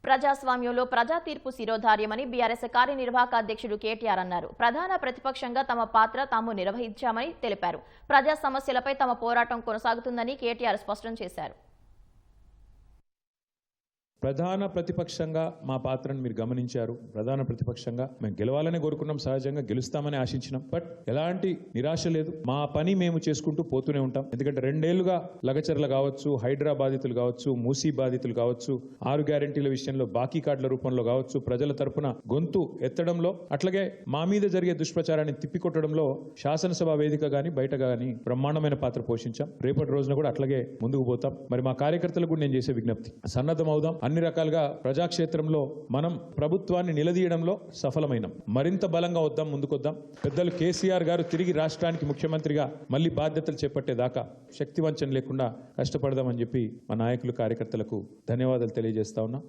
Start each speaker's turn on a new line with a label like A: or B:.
A: ప్రజాస్వామ్యంలో ప్రజా తీర్పు శిరోధార్యమని బీఆర్ఎస్ కార్యనిర్వాహక అధ్యక్షుడు కేటీఆర్ అన్నారు. ప్రధాన ప్రతిపక్షంగా తమ పాత్ర తాము నిర్వహించామని తెలిపారు. ప్రజా సమస్యలపై తమ పోరాటం కొనసాగుతుందని కేటీఆర్ స్పష్టం చేశారు.
B: ప్రధాన ప్రతిపక్షంగా మా పాత్రను మీరు గమనించారు. ప్రధాన ప్రతిపక్షంగా మేము గెలవాలని కోరుకున్నాం, సహజంగా గెలుస్తామని ఆశించినాం. బట్ ఎలాంటి నిరాశ లేదు. మా పని మేము చేసుకుంటూ పోతూనే ఉంటాం. ఎందుకంటే 2 ఏళ్లుగా లగచర్ల కావచ్చు, హైడ్రా బాధితులు కావచ్చు, మూసీ బాధితులు కావచ్చు, 6 గ్యారెంటీల విషయంలో బాకీ కార్డుల రూపంలో కావచ్చు, ప్రజల తరపున గొంతు ఎత్తడంలో, అట్లాగే మా మీద జరిగే దుష్ప్రచారాన్ని తిప్పికొట్టడంలో శాసనసభ వేదిక గాని బయట గాని బ్రహ్మాండమైన పాత్ర పోషించాం. రేపటి రోజున కూడా అట్లాగే ముందుకు పోతాం. మరి మా కార్యకర్తలకు కూడా నేను చేసే విజ్ఞప్తి, సన్నద్ధం అవుదాం. అన్ని రకాలుగా ప్రజాక్షేత్రంలో మనం ప్రభుత్వాన్ని నిలదీయడంలో సఫలమైనం. మరింత బలంగా వద్దాం, ముందుకొద్దాం. పెద్దలు కేసీఆర్ గారు తిరిగి రాష్ట్రానికి ముఖ్యమంత్రిగా మళ్ళీ బాధ్యతలు చేపట్టేదాకా శక్తివంచన లేకుండా కష్టపడదామని చెప్పి మా నాయకులు, కార్యకర్తలకు ధన్యవాదాలు తెలియజేస్తా ఉన్నా.